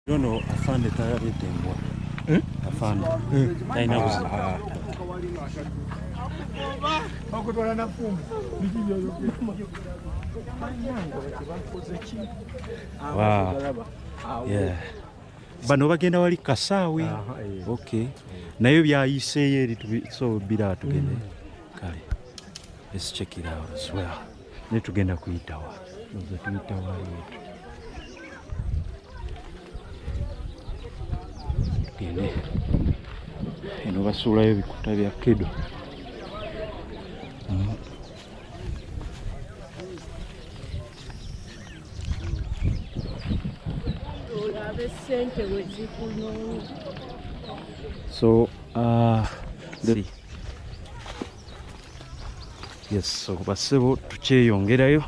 Yono afande tayarete mbwa. Afande. Taina buzima. Wow. Yeah. Bano bagenda wali Kasaawe. Okay. Nayo byayise eri so bira tugende. Kale. Let's check it out as well. Ne tugenda kuyitawa. Nzo tuyitawa yetu. Tugende. Eno basuulayo ebikuta bya kedo. So, yes, so basebo tukyeyongerayo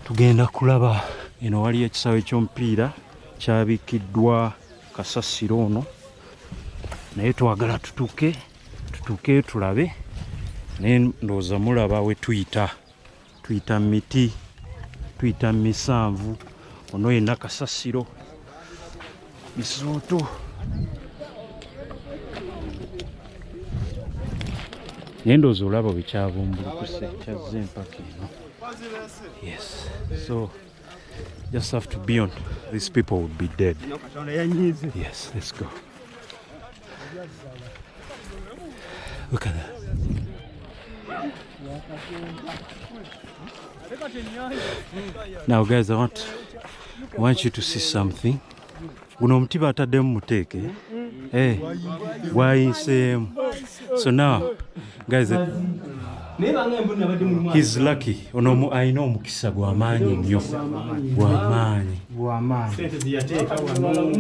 tugenda kulaba eno wali ekisaawe ky'omupiira kyabikiddwa kasasiro ono naye twagala tutuuke tulabe naye ndowooza mulaba we tuyita miti tuyita misanvu ono yenna kasasiro Bisooto naye ndowooza olaba bwe kyabumbulukuse kyazze empaka eno. Yes, so just have to be on. These people would be dead. Yes, let's go. Look at that. Now guys, I want you to see something. Guno omuti bataddemu muteeke. Gwayinseemu. So now, guys, he's lucky. Ono alina omukisa gw'amaanyi nnyo. Gw'amaanyi. Sente ziyateeka wano.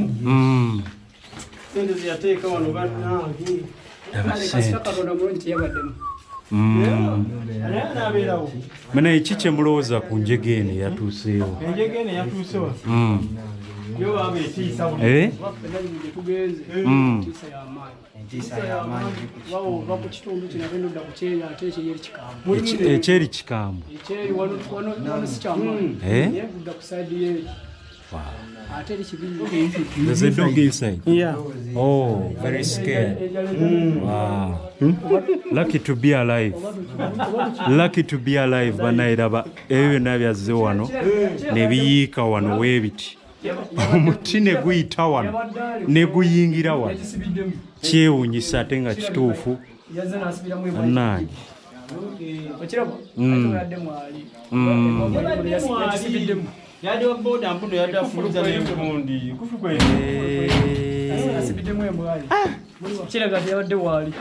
Sente ziyateeka wano bannange. Mana eki kye mulowooza ku njege eno eyatuuseewo? Enjege eno eyatuusewo. Yo baba etiisa wano. Ekyeri kikambwe. Wow. There's a dog inside? Yeah. Oh, very scared. Wow. Lucky to be alive. Lucky to be alive. Banairaba ebyo nabyazze wano ne biyiika wano weebiti. Omuti ne guyita wano ne guyingira wano. Kyewuunyisa ate nga kituufu. Nange. Yadi waboda mpundo yadi afuruza n'empundi.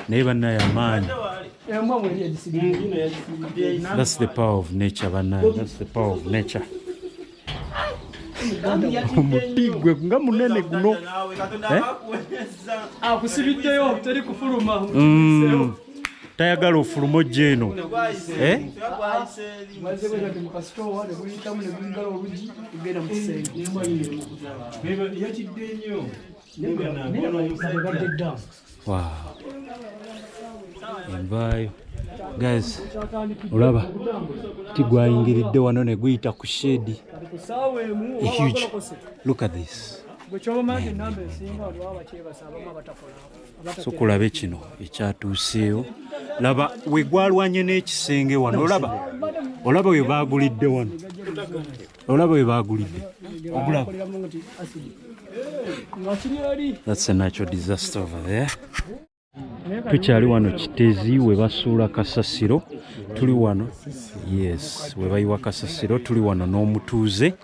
Naye bannaye amaanyi. That's the power of nature, bannaye. That's the power of nature. Omuti gwe nga munene guno. Akusibiddeyo teri kufuluma. Tayagala ofuluma ojja eno. Wow. Envaayo. Guys, olaba tigwayingiridde wano ne guyita ku shedi. Huge. Look at this. So kulabe kino ekyatuuseewo. Laba we gwalwanye n'ekisenge wano. Olaba we baagulidde wano. Olaba we baagulidde. Ogulaba. That's a natural disaster over there. Tukyali wano Kitezi we basuula kasasiro. Tuli wano. Yes, we bayiwa kasasiro. Tuli wano n'omutuuze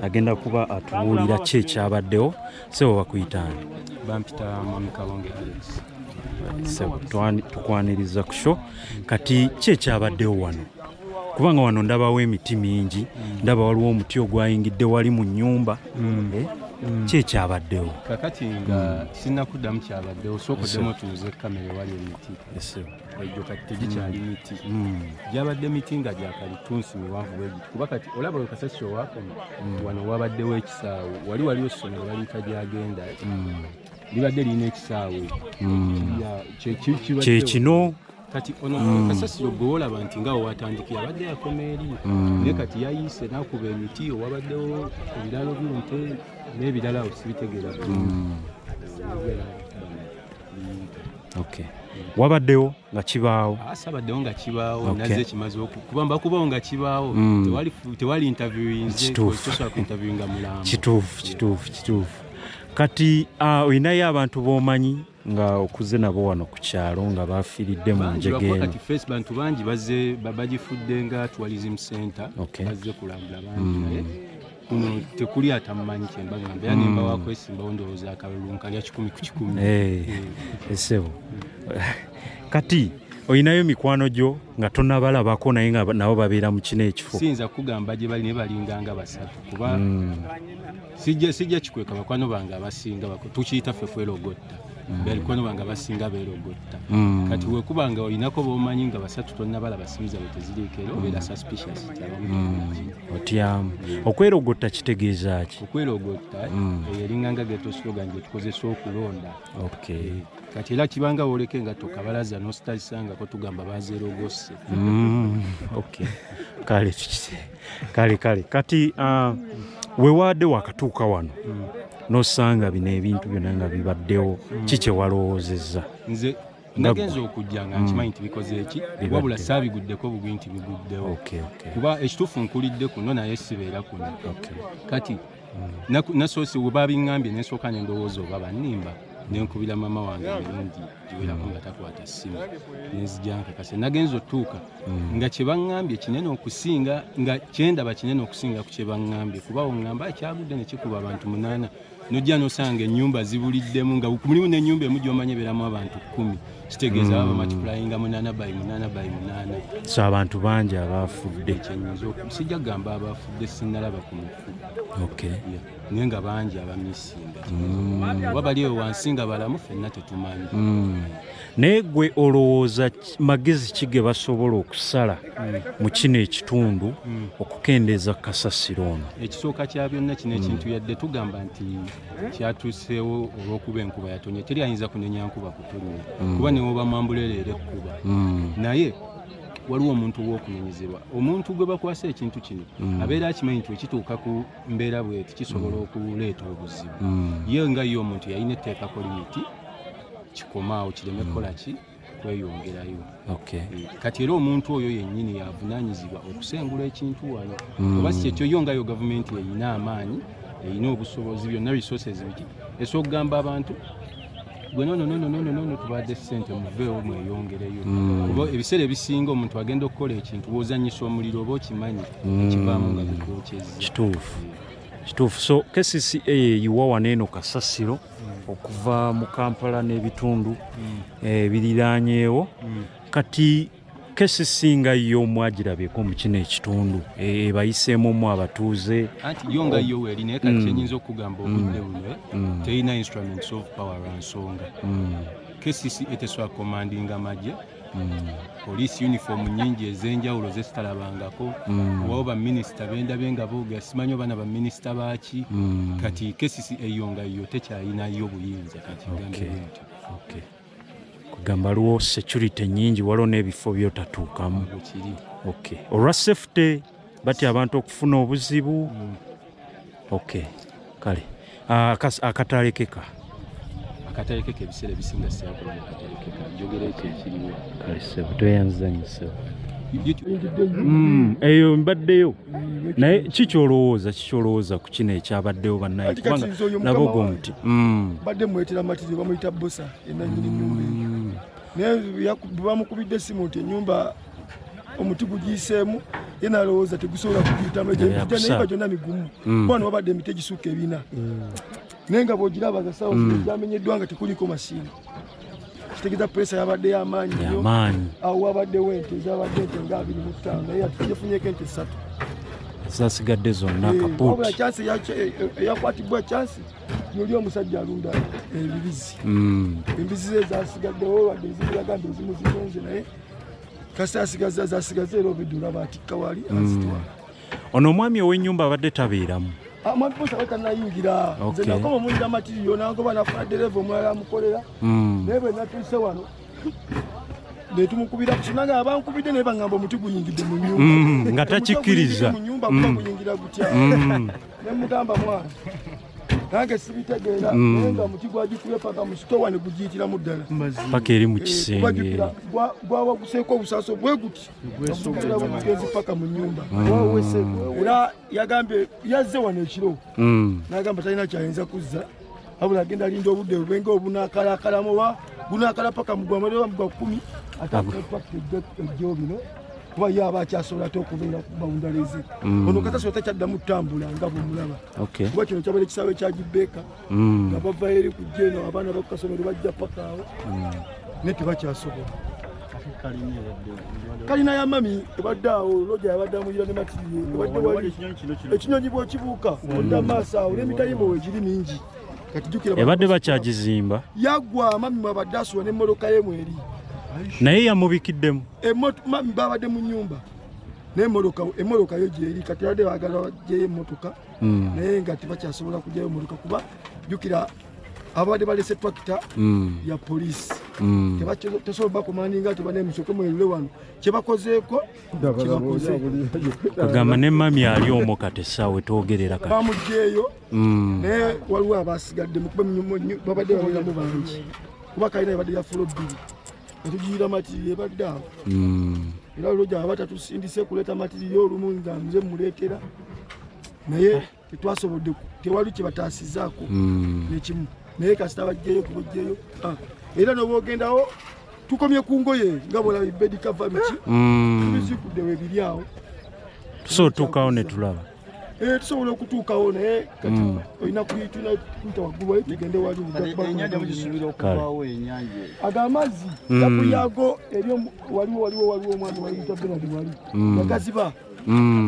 agenda kuba atubuulira ki ekyabaddewo. Sebo bakuyitaani. Bampita Mwami Kalonge Alex. Tukwaniriza ku show. Kati ki ekyabaddewo wano? Kubanga wano ndabawo emiti mingi. Ndaba waliwo omuti ogwayingidde wali mu nnyumba. Ki ekyabaddewo? Kakati nga sinnakuddamu kyabaddewo sookoddemu tuuze kamera wali emiti. Ejjo kati tegikyali miti. Gyabadde miti nga gyakalitunsi miwanvu bwegiti. Kuba kati olaba we kasasiro waakoma wano wabaddewo ekisaawe. Waliwo essomero baliyita gyagenda. Libadde lirina ekisaawe. Kye kino kati ono kasasiro gwoolaba nti nga watandikira abadde yakomeeri naye kati yayise nakuba emiti owabaddewo ebiralo byonte n'ebirala osibitegeera wabaddewo nga kibaawo sabaddewo nga kibaawo nazze kimaze okubamba kubawo nga kibaawo tewali interviewinze osobola ku interviewinga mulambo kituufu kati olinayo abantu b'omanyi nga okuze nabo wano ku kyalo nga bafiiridde mu njege kati face bantu bangi bazze bagifudde nga tourism center bazze kulambula bangi naye kuno tekuli atamumanyi kyembagamba yani mba wakwesimbawo ndowooza akalulu nkalya 10 ku 10 esebo kati olinayo mikwano gyo nga tonabalabako naye nga nabo babeera mu kino ekifo siyinza kugamba gye bali ne balinganga basatu kuba sijja kikweka bakwano bange abasinga tukiyita ffe kwerogotta balikwano bange abasinga beerogotta kati wekubanga olinako b'omanyi nga basatu tonnabalaba simiza bwe teziriikero obeera suspicious otyamu okwerogotta kitegeeza ki okwerogotta eringanga geto slogan gye tukozesa okulonda kati era kibanga woleke nga tokabalaza n'ositalisangako tugamba bazeerogosse kale kati wewaadde wakatuuka wano n'osanga bino ebintu byonna nga bibaddewo kikye walowoozezza nze nagenza okujja nga nkimanyi nti bikoze eki wabula saabiguddeko bugwi nti biguddewo kuba ekituufu nkulidde kuno naye sibeera kuno kati nasoose we babiŋŋambye nensooka nendowooza oba bannimba nenkubira mama wange emirundi giwerako nga takwata ssimu nenzijjankakase nagenza otuuka nga kye baŋŋambye kinene okusinga nga kyendaba kinene okusinga ku kye baŋŋambye kuba oŋŋamba kyagudde ne kikuba abantu 8 nojja nosanga ennyumba zibuliddemu nga mulimu n'ennyumba emu gy'omanyi ebeeramu abantu 10 kitegeeza baba multiplyinga 8 by 8 by 8 so abantu bangi abaafudde kyenyinza sijja kugamba abaafudde sinnalaba ku mufu naye nga bangi abamisinga oba bali eyo wansi nga balamu ffenna tetumanyi naye gwe olowooza magezi ki ge basobola okusala mu kino ekitundu okukendeeza kasasiro ono ekisooka kya byonna kino ekintu yadde tugamba nti kyatuuseewo olw'okuba enkuba yatonye teri ayinza kunenya nkuba kutonnya kuba newoba mwambulereera ekkuba naye waliwo omuntu w'okunenyezebwa omuntu gwe bakwasa ekintu kino abeera akimanyi nti ekituuka ku mbeera bweti kisobola okuleeta obuzibu ye nga ye omuntu yalina etteekako limiti kikomaawo kireme kukola ki kweyongerayo kati era omuntu oyo yennyini yavunaanyizibwa okusengula ekintu wano oba si kyekyo yo nga yo gavumenti eyina amaanyi eyina obusobozi byonna resources biki esooka okugamba abantu gwe nono tubadde ssente muveewo mweyongereyo kuba ebiseera ebisinga omuntu agenda okukola ekintu wozanyisa omuliro oba okimanyi ekivaamu nga bikwokyeza kituufu so KCCA yeyiwa waneeno kasasiro okuva mu Kampala n'ebitundu biriraanyeewo kati KCCA nga yo mwagirabeko mu kino ekitundu bayiseemumu abatuuze anti yo nga yo weeri naye kati kyenyinza okugamba obudde buno terina instruments of power nsonga KCCA tesobola commandinga amagye poliisi uniform nyingi ez'enjawulo zesitalabangako obawo baminisita bendabye nga boogera simanyi oba na baminisita baaki kati KCCA yo nga yo tekyalinayo buyinza kati gambe nti kugamba lwo security nyingi waliwo n'ebifo byotatuukamu olwa safety batya abantu okufuna obuzibu kale akatalekeka ebiseera ebisinga siyakola akatalekeka njogera ekyo ekiriwo kale sebo toyanzanyisebo eyo mbaddeyo naye kikyolowooza ku kino ekyabaddeyo bannaye kubanga nabo gomuti badde mwetera matiri bamuyita bosa enanyini nyumba naye bamukubidde essimu nti enyumba omuti gugiyiseemu ye nalowooza tegusobola kugiyitamu naye gyonna migumu bwana wabadde emiti egisuuka 4 naye nga bwogiraba nga sawa gyamenyeddwa nga tekuliko masiini kitegeeza puresa yabadde y'amaanyi nnyo awo wabaddewo ente ezabadde ente nga 25 naye atujefunyeko ente 3 zasigadde zonna kapuuti chansi eyakwatibwa chansi yoli omusajja alunda ebibizi embizi ze zasigaddewo wadde ezibiraga nti ezimu zigenze naye kasi zasigaze era obidula batikka wali azitwala ono omwami ow'ennyumba abadde tabeeramu amaposa batanayingira nze nakoma omunyira matiriyo nangoba nafuna dereva omulala amukolera naye bwe natuuse wano ne tumukubira kusinanga abankubidde ne bangamba omuti guyingidde mu nyumba nga takikkiriza mu nyumba kuba guyingira gutya ne mugamba mwana nange sibitegeera naye nga muti gwagikubye paka mu sitowa ne gugiyitiramu ddala paka eri mu kisenge gwawaguseeko obusaaso bwe guti bugezi paka mu nyumba era yagambye yazze wano ekiro nagamba talina kyayinza kuzza abula agenda alinda obudde bwenga obunaakalaakalamu oba gunaakala paka mugwamaleba mugwa 10 ejjo bino kuba yaba akyasobola ate okubeera ku bawundaleze ono katasobola takyaddamu ttambula nga bwemulaba kuba kino kyabaire ekisaawe kya Gibeka nga bava eri ku jjo eno abaana bakukasomero bajja paka awo naye tebakyasobola kalina ya mami ebadde awo loja yabadde amuyira ne matiriye ebadde wali ekinyonyi bw'okibuuka odda maaso awo n'emitayimbo weegiri mingi ebadde bakyagizimba yagwa mami mwabadde asuwa n'emmoloka ye mweri naye yamubikiddemu mami babadde mu nyumba n'emmoloka yo gyeri kati badde baagala bagyeyo emmotoka naye nga tebakyasobola kugyayo emmotoka kuba jjukira abadde balese twakita ya poliisi tesobola bakomandinga tebanemusoke mwerule wano kyebakozeeko kyebakoze agamba ne mami ali omwo kati essaawe twogerera kati bamugyeyo naye waliwo abasigadde mukuba babadde babeeramu bangi kuba kalina ebadde yafulo 2 netugiyira matiri ebadde awo era olwoja aba tatusindise kuleeta matiri olumu nga nze muleetera naye tetwasobodde tewali kyebataasizaako nekimu naye kasita bajjeyo kubajjeyo era nobaogendawo tukomye ku ngoye nga bwolaba ibedi kava biki tubizikudde webiri awo tusotuukawo ne tulaba tusobola okutuukawo naye kati olina kuyita waggulu wali tugende wali aga amazzi gakuyago eri waliwo omwami wayita Benard wali yagaziba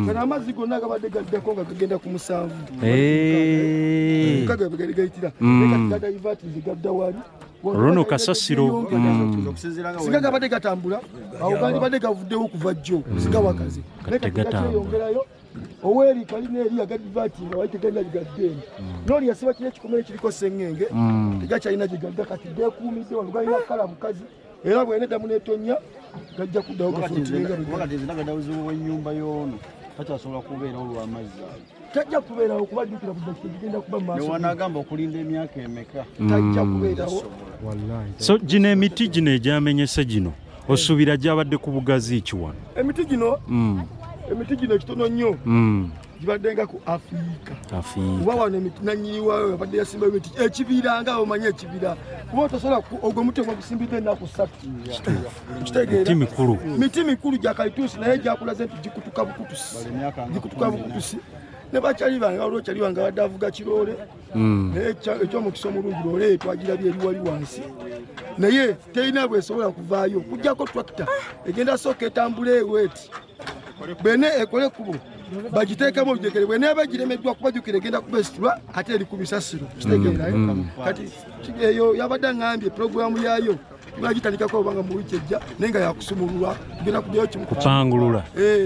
kana amazzi gonna gabadde gaddako nga gagenda ku 7 gayitira gadaivati zigadda wali Rono kasasiro singa gabadde gatambula awo gali badde gavuddewo kuva jjo singa wakazi yongerayo oweri kalina eri agadivati nga waiteganya ligaddeni noli yasiba kiri ekikomere kiriko sengenge tegakyalina gigadda kati dekuumidde wano galina kala bukazi era bweneddamu netonya gajja kuddawo gafuennyumba yono takyasobola kubeerawo lw'amazzi tajja kubeerawo kubajjukira kugenda kuba maaso newanagamba okulinda emyaka emeka tajja kubeerawo so gino emiti gino egyamenyese gino osuubira gyabadde ku bugazi ki wano emiti gino ekitono nnyo gibadde nga ku Afrika kuba wano emiti nanyiniwayo yabadde yasimbayo emiti ekibira nga omanye ekibira kuba otasobola ogwo muti gwagusimbidde ennaku 3 kitegeera miti mikulu gya kalituusi naye gyakulaze nti gikutuka bukutusi ne bakyali bange waliwo kyali bange badde avuga kiroole naye ekyomukisa omulungi loole twagirabye eri wali wansi naye terina bwesobola kuvaayo kujjako twakita egenda sooka etambula eweti bwene ekole kubo bagiteekamu olujegere bweneeba giremeddwa kubajjukira egenda kubesitulwa ate eri ku bisasiro kitegeerayo kati eyo yabadde aŋambye puroguramu yaayo bagitandikako obanga mu wiiki ejja naye nga yakusumululwa tugenda kuddayo kupangulula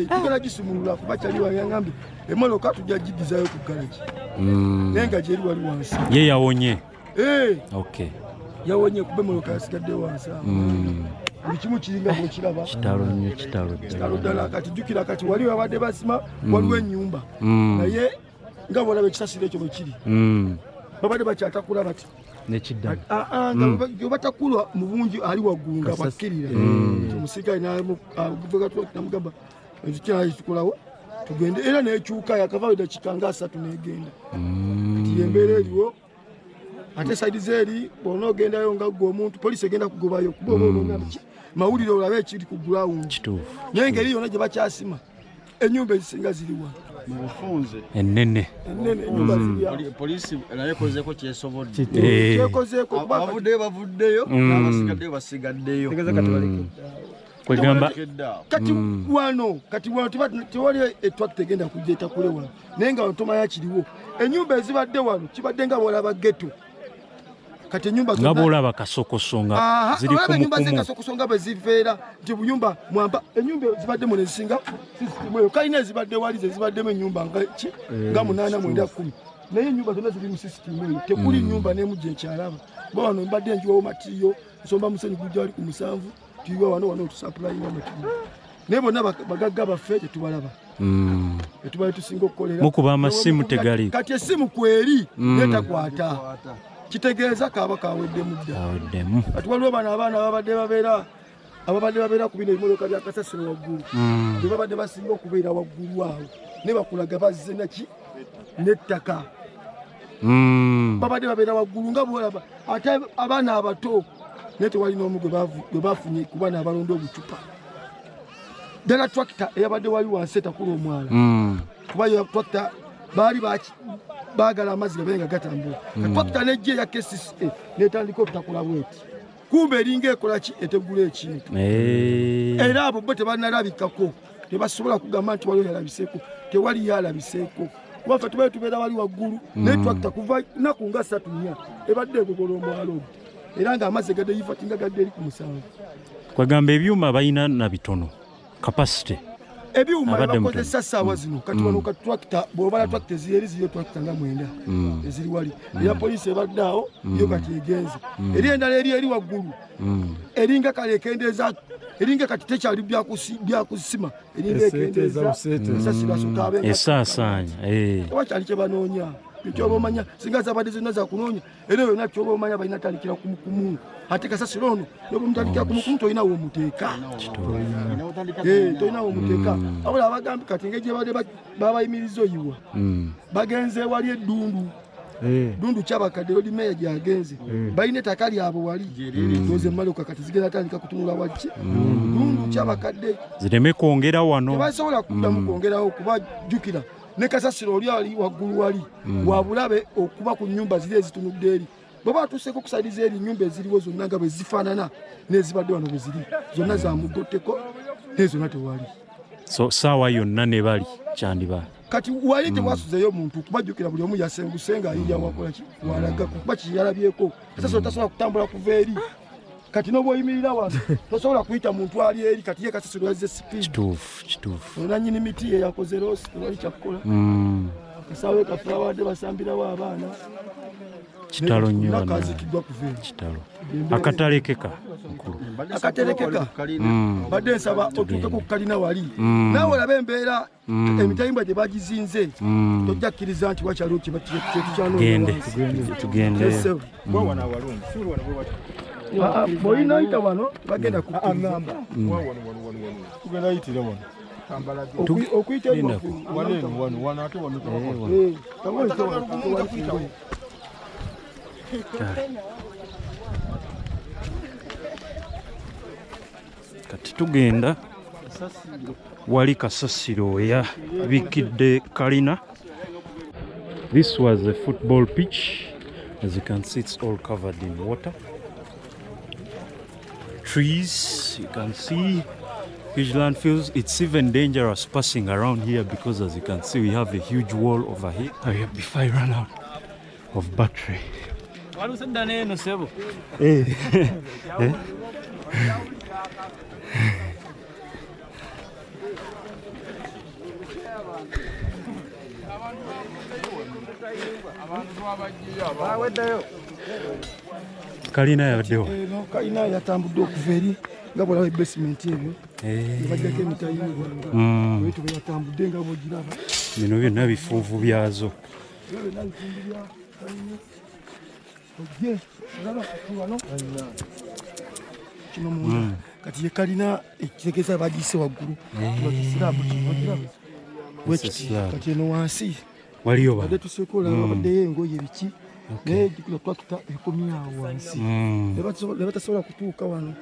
tugenda gisumulula kuba kyali waŋambye emmotoka tujja giddizayo ku galagi naye nga gyeri wali wansi ye yawonye yawonye kuba emmotoka yasigadde wansi buli kimu kiringa bwekiraba kitalo ddala kati jjukira kati wali babadde basima waliwo ennyumba naye nga bwolaba ekisasiro ekyo bwe kiri babadde bakyatakula bati nga batakulwa mu bungi ali waggulu nga bakkirira omusirikale namugamba ekitukolawo tugende era nekyuka yakavaayo dakiika nga 3 negenda ti embeera eriwo ate saidi zeeri bwona ogendayo nga gwe omuntu polisi egenda kugobayo kuba obaolonga mawulire olabe ekiri ku ground naye ngeri yonna gye bakyasima ennyumba ezisinga ziriwa ennene polisi naye ekozeeko kyesobodde kyekozeeko bavuddeyo n'abasigaddeyo basigaddeyo kati wano tewali etwakita egenda kujja etakule wano naye nga tomanya kiriwo ennyumba ezibadde wano kibadde nga bwolaba geto kati ennyumba nga bwolaba kasokoso nga ziri kasokoso nga bwe ziveera nti bunyumba mwamba ennyumba zibadde mu nezisinga sisitimu kalina ezibadde wali zezibaddemu ennyumba nga 8 9 10 naye ennyumba zonna ziri mu sisitimu eyo tekuli nnyumba n'emu gye ekyalaba ba wano mbadde njiwawo matiriyo nsomba musenyu gujja wali ku 7 tuyiwa wano tusapulayinga amativu naye bonna bagagga baffe tetubalaba etubale tusinga okukolera mukuba amasimu tegali kati essimu kweri netakwata kitegeeza kaaba kaweddemu aweddemu kati waliwo bano abaana ababadde babeera ku bino ebimotoka bya kasasiro waggulu bwe babadde basinga okubeera waggulu awo ne bakulaga bazze naki n'ettaka babadde babeera waggulu nga bwolaba ate abaana abato naye tewali n'omu gwe bafunye ku baana abalonda obucupa ddala tractor eyabadde wali wansi etakula omwala kuba yo tractor baali baagala amazzi gabeere nga gatambula tractor nejja eya KCCA netandika obutakula bweti kumbe eringa ekolaki etegula ekintu era abo bo tebanalabikako tebasobola kugamba nti waliwo yalabiseeko tewali yalabiseeko kuba ffe tubaye tubeera wali waggulu naye tractor kuva nnaku nga 3-4 ebadde egogola omwalo ogwo era ng'amazzi gadde yifatinga gadde eri ku 7 kwegamba ebyuma balina na bitono capacity ebyuma bakozesa ssaawa zino kati wano ka tractor bw'obala tractor eziri ziriyo tractor nga 9 eziri wali eya poliisi ebadde awo yo kati egenze eri endala eri waggulu eringa kale ekendeeza eringa kati tekyali byakusima eringa ekendeeza esaasaanya tewakyali kye banoonya ekyoba omanya singa zabadde zonna zakunoonya era yonna kyoba omanya balina tandikira kumukumu ate kasasiro ono nobwemutandikira kumukumu tolinawo omuteeka tolinawo omuteeka wabula abagambi kati engeri gye badde babayimiriza oyiwa bagenze wali eddundu kyabakadde lodi meya gyagenze balina ettaka lyabwe wali oze emaloka kati zigenda tandika kutunula waki dundu kyabakadde zireme kwongera wano tebasobola kuddamu kwongerawo kubajjukira ne kasasiro oli ali waggulu wali wabulabe okuba ku nnyumba ziri ezitunudde eri bweba atuseeko okusaliza eri nnyumba eziriwo zonna nga bwe zifaanana n'ezibadde wano bwe ziri zonna zamugotteko naye zonna tewali so saawa yonna ne bali kyandiba kati wali tewasuzeyo muntu kubajjukira buli omu yasenguse nga ayija wakolaki walaga kuba kiyalabyeko kasasiro tasobola kutambula kuva eri kati n'obwoyimirira wano tosobola kuyita muntu ali eri kati ye kasasiro yazze sipiidi kituufu nannyini miti ye yakoze roosi tewali kyakukola kasaawe kafula wadde basambirawo abaana kitalo nnyo nakazikidwa kuva eri kitalo akatalekeka mukulu akaterekeka badde nsaba otuuke ku kalina wali naawe olabe embeera emitayimbwa gye bagizinze tojja kkiriza nti wakyaliwo gende tugende bwolina oyita wano bagenda kuŋamba tugenda yitira wano okuyita wano ate wano kati tugenda wali kasasiro eyabikidde kalina. This was a football pitch. As you can see, it's all covered in water. Trees, you can see huge landfills. It's even dangerous passing around here because, as you can see, we have a huge wall over here. Before I run out of battery. Kalina yabaddewo. Kalina yatambudde okuva eri nga bwolaba basement ebyo bajjako emitayimbwa wetu bwe yatambudde nga bwogiraba. Bino byonna bifuuvu byazo. Kino munda kati ye kalina ekitegeeza bagiyise waggulu bakisiraabu kigiraba wekiti kati eno wansi waliyo badde tusekola babaddeyo engoye ebiki naye twakita ekomye awo wansi ne batasobola kutuuka wano.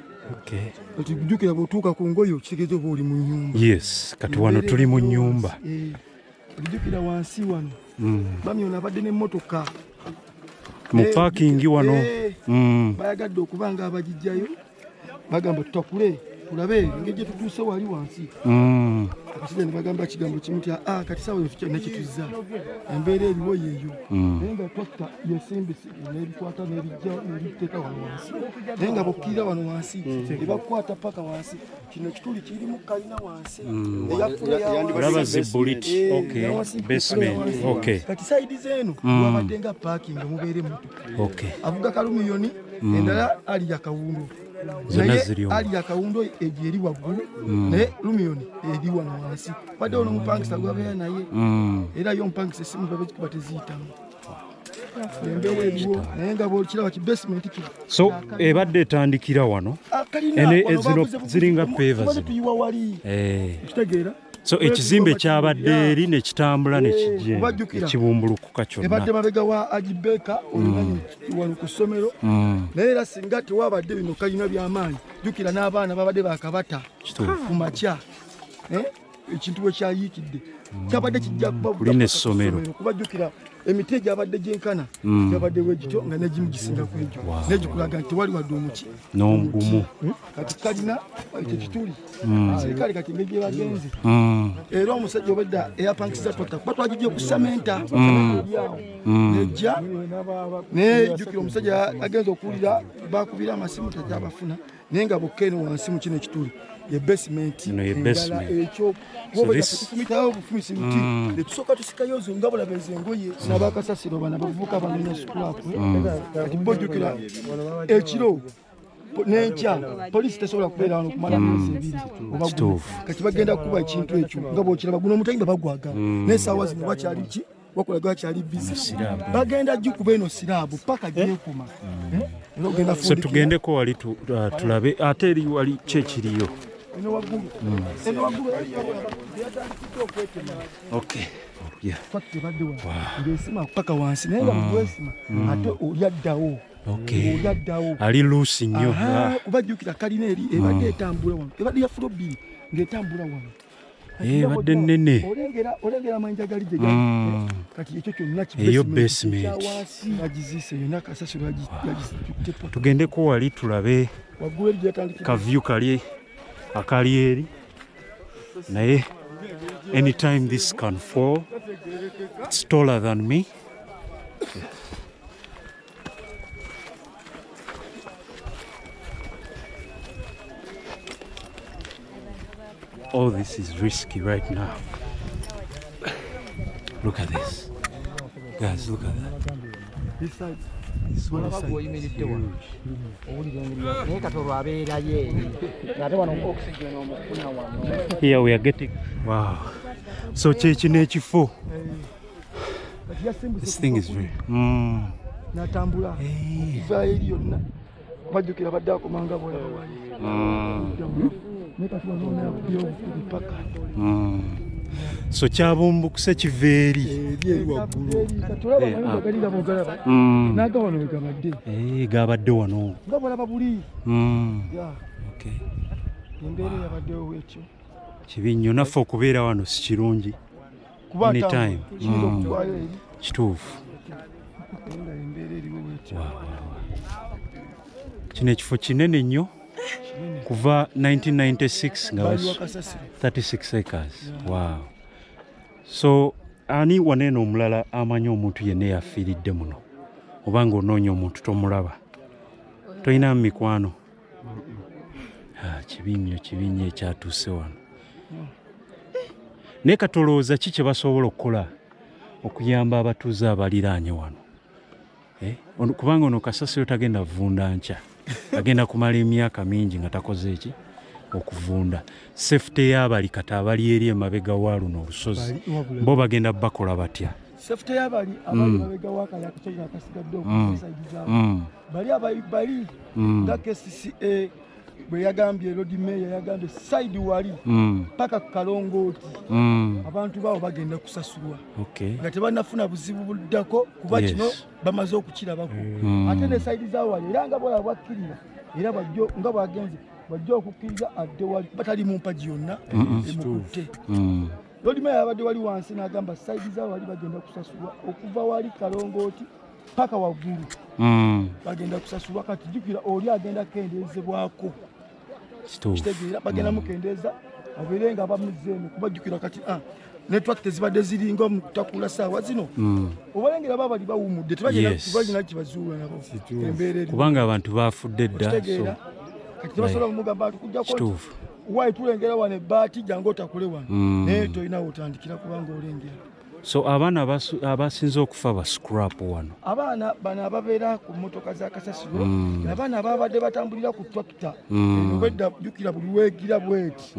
Otujjukira bw'otuuka ku ngoye okitegeeza oba oli mu nnyumba. Yes, kati wano tuli mu nnyumba. Otujjukira wansi wano bami ono abadde n'emmotoka mu paakingi wano bayagadde okuba nga abagijjayo bagamba tutakule tulabe engeri gye tutuuse wali wansi. Akasajja ne bagamba ekigambo kimu ti kati saawa nekituzza embeera eriwo yeeyo naye nga twakita yesimbisi n'ebikwata n'ebiteeka wano wansi naye nga bokkirira wano wansi ebakukwata paka wansi. Kino kituli kirimu kalina wansi olaba zibuliti basement. Kati saidi zeeno wabadde nga paakingi mubeere muto avuga kalumiyoni endala ali yakawundu zonna ziriyo ali akawundo egyo eri waggulu naye lumioni eri wano wansi badde ono omupangisa gwabeera naye era yo omupangisa essimu babekikuba teziyitamu embeera eriwo naye nga bwolukiraba ki basement kiri so ebadde etandikira wano ezino ziringa pavers tuyiwa wali kitegeera so ekizimbe kyabadde eri nekitambula nekibumbulukuka kyonna ebadde mabega wa Ajibeka olumanyi wano ku ssomero naye era singa tewabadde bino kalina by'amaanyi jjukira n'abaana babadde bakabata ku makya ekintu bwe kyayiikidde kyabadde kijja kuba jjukira emiti egyabadde gyenkana gyabadde wegityo nga negimu gisinga ku egyo negikulaga nti wali wadde omuki n'omugumu kati kalina ekituli serikale kati engeri gye bagenze era omusajja obadda eyapangisiza tota kuba twagijja ku samenta nejja naye jjukira omusajja agenza okuwulira bakubira amasimu tagyabafuna naye nga bokka eno wansi mu kino ekituli ye basement ekyo wobatukumitawo obufumisi buti netusooka tusikayo zo nga bulabeza engoye n'abakasasiro bana bavubuka banoonya sukulapu kati bojjukira ekiro n'enkya poliisi tesobola kubeera wano kumala myezi ebiri oba kati bagenda kukuba ekintu ekyo nga bwokiraba guno omutayimba bagwaga n'esaawa zino wakyali ki wakolaga wakyali bizi bagenda jjukuba eno siraabu paka gyekuma so tugendeko wali tulabe ate eri wali kyekiriyo ng'esima paka wansi naye nga mugwesima ate olyaddawo ali luusi nnyo kuba jjukira kalina eri ebadde etambula wano ebadde ya fulo bbiri ng'etambula wano ebadde nnene olengera amayinja gali gye kati ekyo kyonna eyo basement agizise yonna kasasiro yagitepa tugendeko wali tulabe waggulu eri gyatandikira kavyu akali eri naye anytime this can fall. It's taller than me. All this is risky right now. Look at this. Guys, look at that. This side. This one is huge. Here we are getting. Wow. So Chechine. This thing is very. Natambula. So chabumbukusa kiveeri gabadde wano kibi nnyo naffe okubeera wano si kirungi anytime kituufu kino ekifo kinene nnyo kuva 1996 nga 36 acres. Wow. So ani wanene omulala amanyi omuntu yenna yafiiridde muno obanga onoonya omuntu tomulaba toyina mikwano kibi ekyatuuse wano naye katolowooza ki kye basobola okukola okuyamba abatuuze abaliraanye wano kubanga ono kasasiro tagenda vunda nkya agenda kumala emyaka mingi nga takoze eki okuvunda safety y'abali kata abali eri emabega wa luno olusozi bo bagenda bakola batya safety y'abali abali mabega wa kala kutoka akasigadde bali nga KCCA bwe yagambye road mayor yagambye side wali paka kalongooti abantu bawo bagenda kusasulwa nga tebanafuna buzibu buddako kuba kino bamaze okukirabako ate ne side za wali era nga bola bwakkirira era bajjo nga bwagenze bajjo okukkiriza adde wali batali mu mpaji yonna emukutte road mayor abadde wali wansi n'agamba side za wali bagenda kusasulwa okuva wali kalongooti paka waggulu bagenda kusasulwa kati jjukira oli agenda kendeezebwako kitegeera bagenda mukendeeza abeere nga bamuzeemu kuba jjukira kati network tezibadde ziringa mukutakula saawa zino obalengera babali bawumudde tebagenda kibazuula nabo embeera kubanga abantu bafudde dda kati tebasobola kumugamba tukujjako waayi tulengera wano ebbaati jangu otakule wano naye tolinawo otandikira kubanga olengera So abaana abasinze okufa ba scrap wano. Abaana bano ababeera ku mmotoka za kasasiro abaana ababadde batambulira ku tractor obedda jukira buli weegira bweti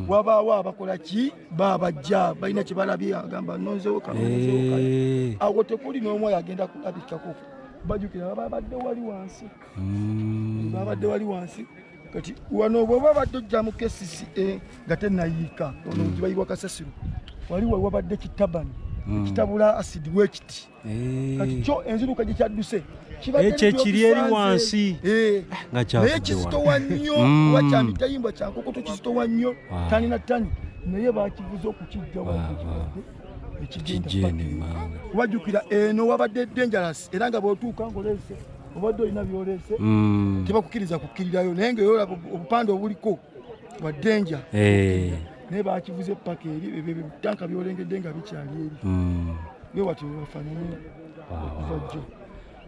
wabaawo abakola ki babajja balina kye balabye agamba nonzewo kalonzewo awo tekuli n'omu agenda kulabikako bajukira babadde wali wansi kati wano bw'oba badde ojja mu KCCA nga tennayiika ono kibayibwa kasasiro waliwo wabadde kitabani kitabula acid wekiti kati kyo enziruka gye kyadduse ekyo kiri eri wansi nga naye kizitowa nnyo oba kyamitayimbwa kyankokoto kizitowa nnyo tani na tani naye bakivuza okukijja ekigenda wajjukira eno wabadde dangerous era nga bw'otuuka ng'oleese obadde olina by'oleese tebakukkiriza kukkirirayo naye ng'oyolaba obupande obuliko bwa danger naye bakivuze paka eri tanka byolengedde nga bikyali eri bwe bati bafaananye okuva jjo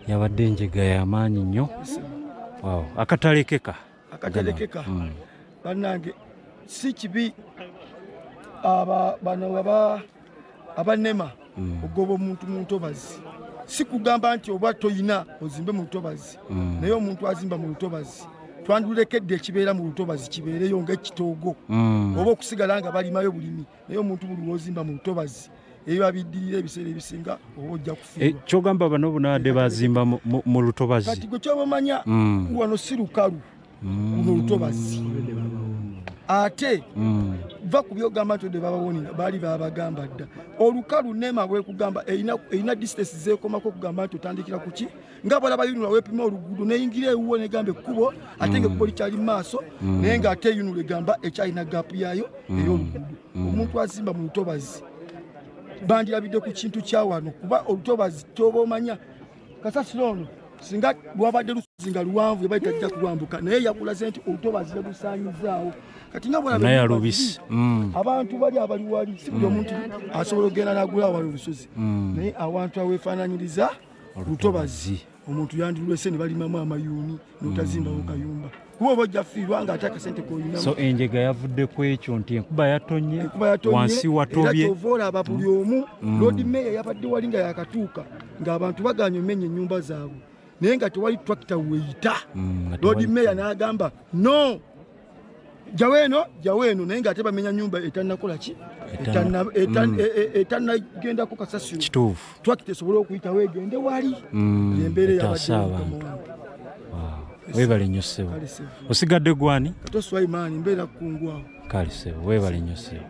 yabadde enjega y'amaanyi nnyo. Akatalekeka bannange si kibi bano abanema ogoba omuntu mu ntobazi si kugamba nti oba toyina ozimbe mu lutobazi naye omuntu azimba mu lutobazi twandulekedde ekibeera mu lutobazi kibeereyo ng'ekitoogo oba okusigala nga balimayo bulimi naye omuntu buli wozimba mu lutobazi ebiba biddirira ebiseera ebisinga oba ojja kufiirwa kyogamba bano bunadde bazimba mu lutobazi kati gwe kyobamanya wano si lukalu kuno lutobazi ate va ku byogamba nti odde babawonera baali babagamba dda olukalu nema bwekugamba erina distance zeekomako okugamba nti otandikira ku ki nga balaba yunula weepima oluguudo neyingira ewuwo negamba ekkubo ate nga ekkubo likyali mu maaso naye ng'ate yunula egamba ekyalina gaapu yaayo ey'oluguudo omuntu azimba mu lutobazi bandirabidde ku kintu kya wano kuba olutobazi kyoba omanya kasasiro ono singa lwabadde lusozi nga luwanvu yaba tajja kulwambuka naye yakulaze nti olutobazi yalusaanyizaawo kati nga bwalabisi abantu bali abali wali si buli omuntu asobola okugenda n'agula wali olusozi naye awantu aweefaananyiriza lutobazi omuntu yandilwese ne balimamu amayuuni n'otazimbawo kayumba kuba oba ojja fiirwa ng'ate akasente koolinamu. So enjega yavudde ku ekyo nti enkuba yatonye wansi watobye era kyova olaba buli omu Lord Mayor yabadde wali nga yakatuuka ng'abantu baganye omenya ennyumba zaabwe naye nga tewali tractor weyita Lord Mayor n'agamba no jaweeno naye ng'ate bamenya nyumba etannakola ki etannagendako kasasiro kituufu tractor esobole okuyitawo egende wali embeera yabadde weebale nnyo ssebo osigadde gwani kato Swaimaani mbeera kukungwawo kale ssebo weebale nnyo ssebo